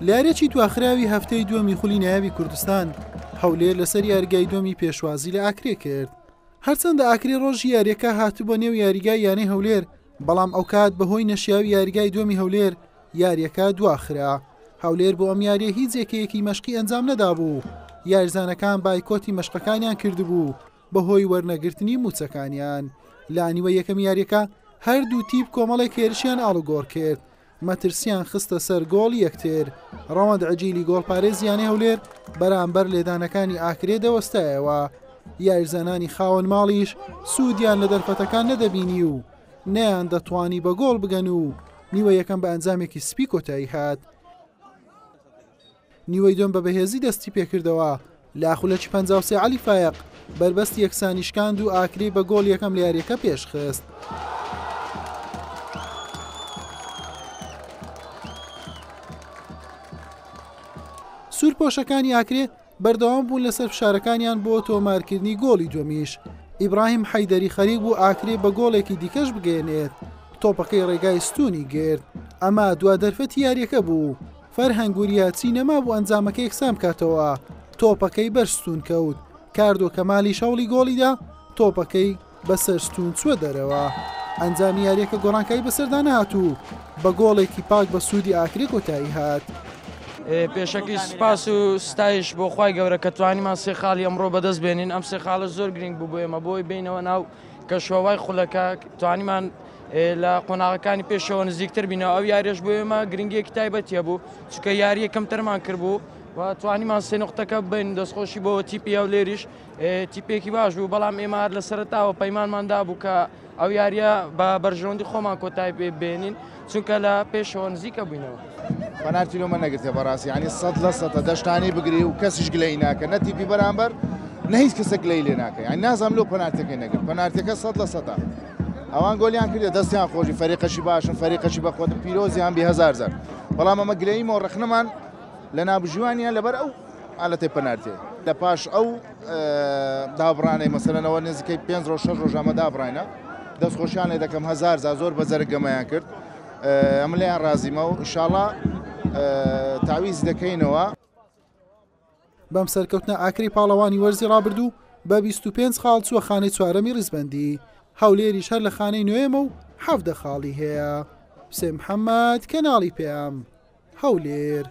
لارێکی دواخراوی هەفتەی دووەمی خولی نایابی کوردستان هەولێر لەسەر یاریگای دووەمی پێشوازی لە ئاکرێ کرد. هەرچەندە ئاکرێ ڕۆژی یاریەکە هاتوو بۆ نێو یاریگای یانەی هەولێر، بەڵام ئەو کات بەهۆی نەشیاوی یاریگای دووەمی هەولێر یاریەکە دواخرا. هەولێر بۆ ئەم یاریە هیچ یەکەیەکی مەشقی ئەنجام نەدابوو. یاریزانەکان بایکۆتی مەشقەکانیان کردبوو بەهۆی وەرنەگرتنی موچەکانیان. لە نیوە یەکەم یاریەکە هەردوو تیپ کۆمەڵی کێرشیان ئاڵوگۆڕ کرد. مەترسیان خستە سەر گۆڵ یەکتر. ڕەوەند عەجیلی گۆڵپارێزی یانەی هەولێر بەرامبەر لێدانەکانی ئاکرێ دەوەستایەوە. یاریزانانی خاوەن ماڵیش سوودیان لە دەرفەتەکان نەدەبینی و نەیان دەتوانی بە گۆڵ بگەن و نیوە یەکەم بە ئەنجامێکی سپی کۆتایی هات. نیوەی دوم بە بەهێزی دەستی پێکردەوە. لاخولەکی 53 عەلی فایق بربەستی یەکسانیشکاند و ئاکرێ بە گۆڵ یەکەم لە یاریەکە پێشخست. سوورپۆشەکانی ئاکرێ بەردەوام بوون لەسەر فشارەکانیان بۆ تۆمارکردنی گۆڵی دووەمیش. ئیبراهیم حەیدەری خەریک بوو ئاکرێ بە گۆڵێکی دیکەش بگەێنێت. تۆپەکەی ڕێگای ستونی گرت. ئەمە دوا دەرفەتی یاریەکە بوو. فەرهەنگ وریاچی نەما بوو ئەنجامەکە یەکسان بکاتەوە. تۆپەکەی بەرستون کەوت. کاردۆ کەمالی شەوڵی گۆڵیدا تۆپەکەی بەسەر ستون چوە دەرەوە. ئەنجامی یاریەکە گۆڕانکایی بەسەردا نهاتوو. بە گۆڵێکی پاک بە سوودی ئاکرێ کۆتایی هات. پێشەکی سپاس و ستایش بۆ خوای گەورە کە توانیمان سێ خاڵی ئەمڕۆ بەدەست بێنین. ئەم سێ خاڵە زۆر گرنگ بوو بۆ ئێمە بۆی بینەوە ناو کەشوەوای خولەکە توانیمان لە قۆناغەکانی پێشەوە نزیکتر بینەوە. ئەو یاریش بۆ ئێمە گرنگیەکی تایبەتیە بوو چونکە یاری یەکەمترمان کردبوو و توانیمان سێ نقطەکە بین دەستخۆشی بۆ تیپی هەولێریش تیپێکی باش بوو، بەڵام ئێمە هەر لە سەرەتاوە پەیمانماندا بوو کە ئەو یاریە بە بەرژەوەندی خۆمان کۆتایی پێ بێنین چونکە لە پێشەوە نزیکە بووینەوە. پەنارتی لۆمە نەگرتێ بەڕاستی، ینی 100% دەشتانی بگری و کەسیش گلەی ناکە، نە تیپی بەرامبەر نە هیچ کەسە گلەی لێ ناکە. ینی نازانم لەو پەنارتەکەی نەگرت. پەنارتەکە 100%. ئەوان گۆلیان کردێ دەستیان خۆشی، فەریقەشی باشن، فەریقەشی بەخۆت پیرۆزیان بی هەزار زار. بەڵام ئەمە گلەیمەوە ڕخنەمان لە نابژوانیان لەبەر ئەو حالەتەی پەنارتێ. لە پاش ئەو دابڕانەی مەسەلەنەوە نزیکەی 5 ڕۆژ 6 ڕۆژ ئەمە دابڕینە دەستخۆشیان لێ دەکەم هەزار زار زۆر بەجەرە گەمەیان کرد. ئەمە لێیان ڕازیمە و ئینشاڵڵا تاویز دەکەینەوە. بەم سەرکەوتنە ئاکری پاڵەوانی وەرزی ڕابردوو بە 25 خاڵ چووە خانەی چوارەمی ڕیزبەندی. هەولێریش هەر لە خانەی نوێمە و 17 خاڵی هەیە. حوسێن محەممەد کەناڵی پێم هەولێر.